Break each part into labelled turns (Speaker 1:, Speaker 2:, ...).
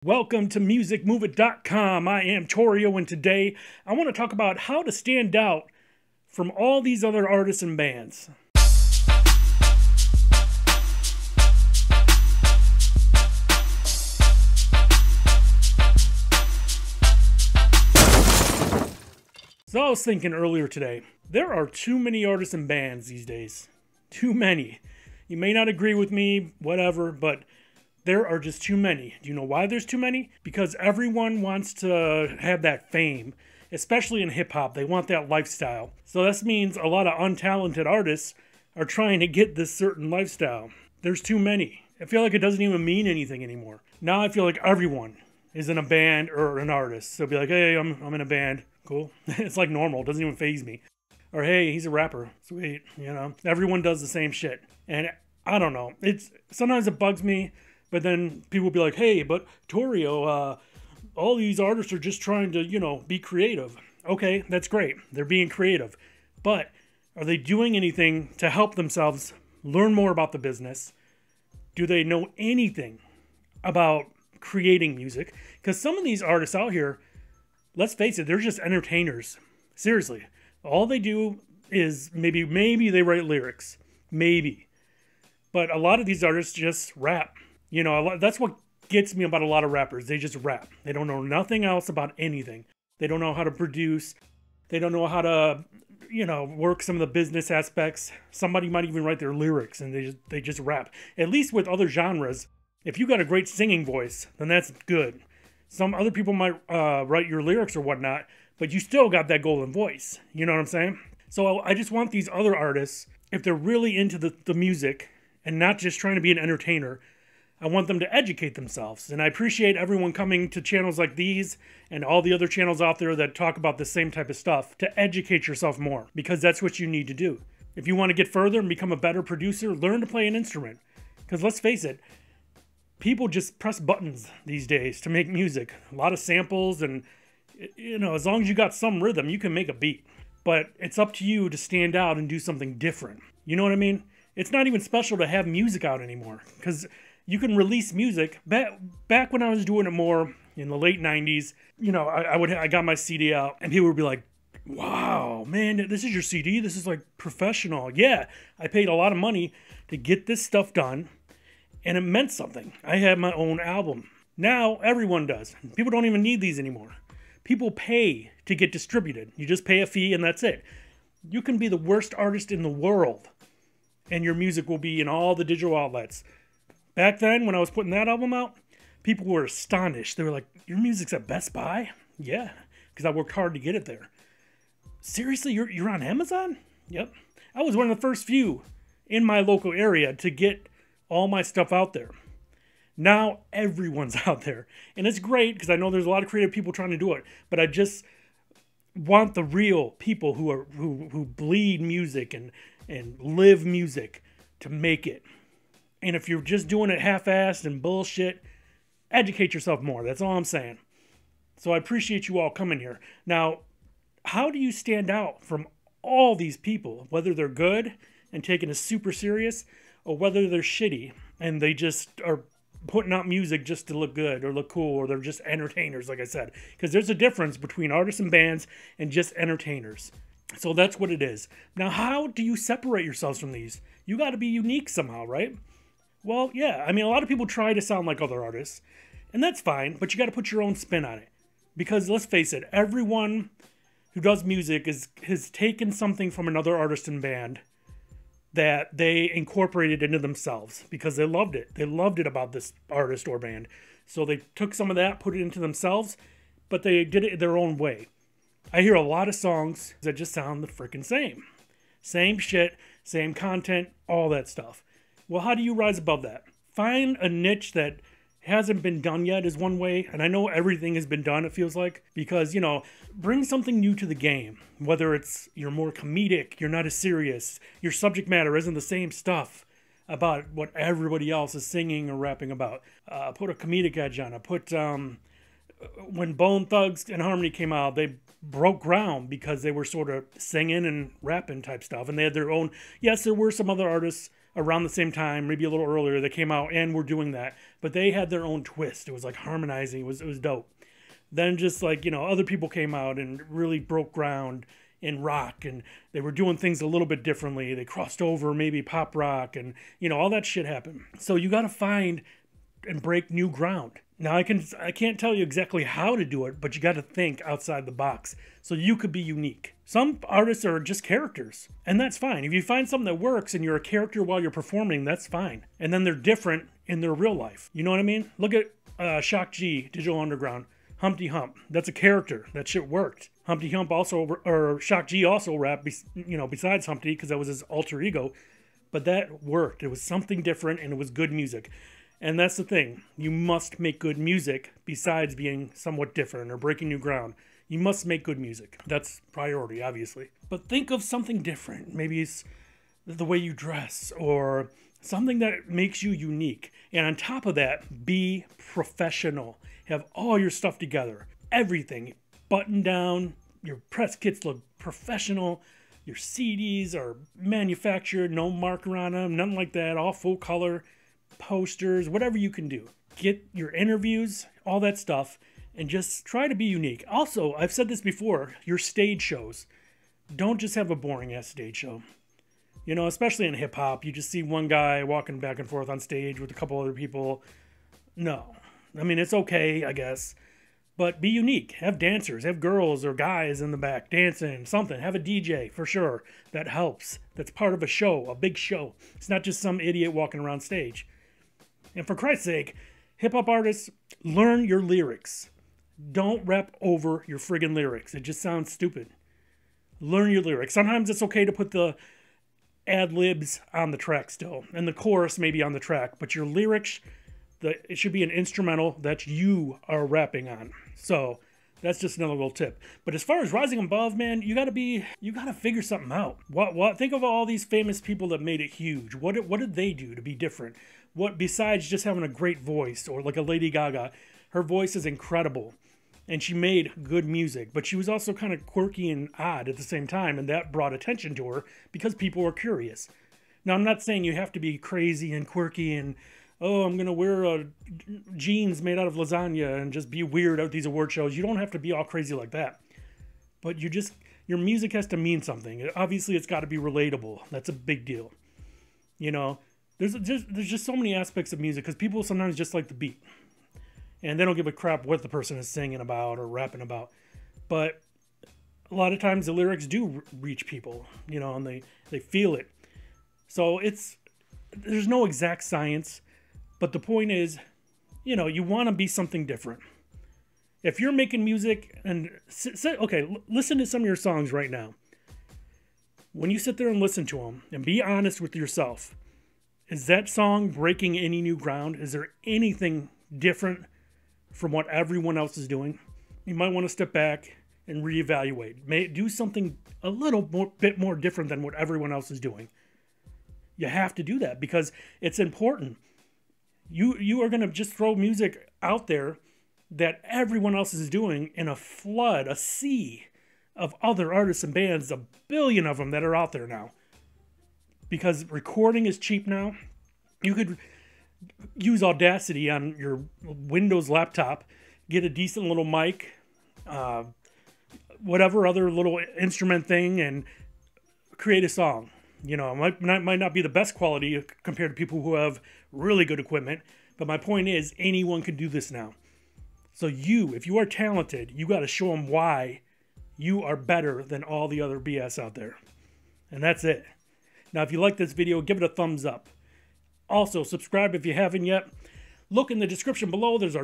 Speaker 1: Welcome to musicmoveit.com. I am Torio, and today I want to talk about how to stand out from all these other artists and bands. So I was thinking earlier today, there are too many artists and bands these days. Too many. You may not agree with me, whatever, but there are just too many. Do you know why there's too many? Because everyone wants to have that fame, especially in hip-hop. They want that lifestyle. So this means a lot of untalented artists are trying to get this certain lifestyle. There's too many. I feel like it doesn't even mean anything anymore. Now I feel like everyone is in a band or an artist. So be like, hey, I'm in a band. Cool. It's like normal. It doesn't even faze me. Or hey, he's a rapper. Sweet. You know, everyone does the same shit. And I don't know. Sometimes it bugs me. But then people will be like, hey, but Torio, all these artists are just trying to, be creative. Okay, that's great. They're being creative. But are they doing anything to help themselves learn more about the business? Do they know anything about creating music? Because some of these artists out here, let's face it, they're just entertainers. Seriously. All they do is maybe they write lyrics. Maybe. But a lot of these artists just rap. That's what gets me about a lot of rappers. They just rap. They don't know nothing else about anything. They don't know how to produce. They don't know how to, work some of the business aspects. Somebody might even write their lyrics and they just rap. At least with other genres, if you got a great singing voice, then that's good. Some other people might write your lyrics or whatnot, but you still got that golden voice. You know what I'm saying? So I just want these other artists, if they're really into the music and not just trying to be an entertainer, I want them to educate themselves. And I appreciate everyone coming to channels like these and all the other channels out there that talk about the same type of stuff to educate yourself more, because that's what you need to do. If you want to get further and become a better producer, learn to play an instrument. Because let's face it, people just press buttons these days to make music. A lot of samples and, as long as you got some rhythm, you can make a beat. But it's up to you to stand out and do something different. You know what I mean? It's not even special to have music out anymore, because you can release music. Back when I was doing it more in the late 90s, I got my CD out and people would be like, wow, man, this is your CD? This is like professional. Yeah, I paid a lot of money to get this stuff done and it meant something. I had my own album. Now everyone does. People don't even need these anymore. People pay to get distributed. You just pay a fee and that's it. You can be the worst artist in the world and your music will be in all the digital outlets. Back then, when I was putting that album out, people were astonished. They were like, your music's at Best Buy? Yeah, because I worked hard to get it there. Seriously, you're on Amazon? Yep. I was one of the first few in my local area to get all my stuff out there. Now, everyone's out there. And it's great, because I know there's a lot of creative people trying to do it. But I just want the real people who bleed music and live music to make it. And if you're just doing it half-assed and bullshit, educate yourself more. That's all I'm saying. So I appreciate you all coming here. Now, how do you stand out from all these people, whether they're good and taking it super serious, or whether they're shitty and they just are putting out music just to look good or look cool, or they're just entertainers, like I said. Because there's a difference between artists and bands and just entertainers. So that's what it is. Now, how do you separate yourselves from these? You got to be unique somehow, right? Well, yeah, a lot of people try to sound like other artists, and that's fine, but you got to put your own spin on it. Because let's face it, everyone who does music has taken something from another artist and band that they incorporated into themselves because they loved it. They loved it about this artist or band. So they took some of that, put it into themselves, but they did it their own way. I hear a lot of songs that just sound the freaking same. Same shit, same content, all that stuff. Well, how do you rise above that? Find a niche that hasn't been done yet is one way. And I know everything has been done, it feels like. Because, bring something new to the game. Whether it's you're more comedic, you're not as serious, your subject matter isn't the same stuff about what everybody else is singing or rapping about. Put a comedic edge on it. When Bone Thugs and Harmony came out, they broke ground because they were sort of singing and rapping type stuff. And they had their own, yes, there were some other artists around the same time, maybe a little earlier, that came out and were doing that. But they had their own twist. It was like harmonizing. It was dope. Then just like, you know, other people came out and really broke ground in rock, and they were doing things a little bit differently. They crossed over maybe pop rock, and, you know, all that shit happened. So you got to find and break new ground. Now, I can't tell you exactly how to do it, but you got to think outside the box so you could be unique. Some artists are just characters, and that's fine. If you find something that works and you're a character while you're performing, that's fine. And then they're different in their real life. You know what I mean? Look at Shock G, Digital Underground, Humpty Hump. That's a character. That shit worked. Humpty Hump also, or Shock G also rapped, you know, besides Humpty, because that was his alter ego. But that worked. It was something different, and it was good music. And that's the thing. You must make good music besides being somewhat different or breaking new ground. You must make good music. That's priority, obviously. But think of something different. Maybe it's the way you dress or something that makes you unique. And on top of that, be professional. Have all your stuff together. Everything. Button down. Your press kits look professional. Your CDs are manufactured. No marker on them. Nothing like that. All full color. Posters, whatever you can do. Get your interviews, all that stuff, and just try to be unique. Also, I've said this before, your stage shows. Don't just have a boring ass stage show. You know, especially in hip hop, you just see one guy walking back and forth on stage with a couple other people. No. I mean, it's okay, I guess. But be unique. Have dancers, have girls or guys in the back dancing, something. Have a DJ, for sure. That helps. That's part of a show, a big show. It's not just some idiot walking around stage. And for Christ's sake, hip-hop artists, learn your lyrics. Don't rap over your friggin' lyrics. It just sounds stupid. Learn your lyrics. Sometimes it's okay to put the ad-libs on the track still, and the chorus maybe on the track, but your lyrics, it should be an instrumental that you are rapping on. So that's just another little tip. But as far as rising above, man, you gotta figure something out. Think of all these famous people that made it huge. What did they do to be different? What, besides just having a great voice, or like a Lady Gaga, her voice is incredible, and she made good music, but she was also kind of quirky and odd at the same time, and that brought attention to her because people were curious. Now, I'm not saying you have to be crazy and quirky and, oh, I'm gonna wear jeans made out of lasagna and just be weird at these award shows. You don't have to be all crazy like that, but your music has to mean something. Obviously, it's got to be relatable. That's a big deal, you know. There's just so many aspects of music because people sometimes just like the beat. And they don't give a crap what the person is singing about or rapping about. But a lot of times the lyrics do reach people, you know, and they feel it. So there's no exact science. But the point is, you know, you want to be something different. If you're making music and, listen to some of your songs right now. When you sit there and listen to them and be honest with yourself, is that song breaking any new ground? Is there anything different from what everyone else is doing? You might want to step back and reevaluate. Do something a bit more different than what everyone else is doing. You have to do that because it's important. You are going to just throw music out there that everyone else is doing in a flood, a sea of other artists and bands, 1 billion of them that are out there now. Because recording is cheap now. You could use Audacity on your Windows laptop, get a decent little mic, whatever other little instrument thing, and create a song. You know, it might not be the best quality compared to people who have really good equipment, but my point is anyone can do this now. So if you are talented, you got to show them why you are better than all the other BS out there. And that's it. Now, if you like this video, give it a thumbs up. Also, subscribe if you haven't yet. Look in the description below. There's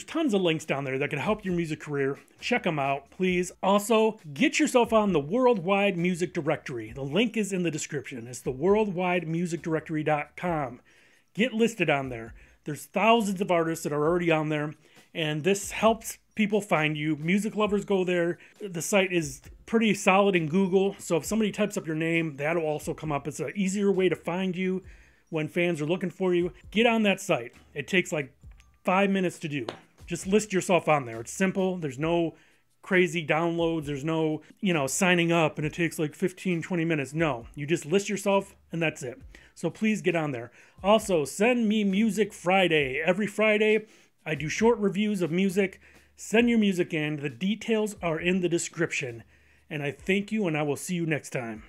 Speaker 1: tons of links down there that can help your music career. Check them out, please. Also, get yourself on the Worldwide Music Directory. The link is in the description. It's the worldwidemusicdirectory.com. Get listed on there. There's thousands of artists that are already on there, and this helps people find you. Music lovers go there. The site is pretty solid in Google, so if somebody types up your name, that'll also come up. It's an easier way to find you when fans are looking for you. Get on that site. It takes like 5 minutes to do. Just list yourself on there. It's simple. There's no crazy downloads. There's no, signing up and it takes like 15, 20 minutes. No, you just list yourself and that's it. So please get on there. Also, send me Music Friday. Every Friday, I do short reviews of music. Send your music in. The details are in the description. And I thank you, and I will see you next time.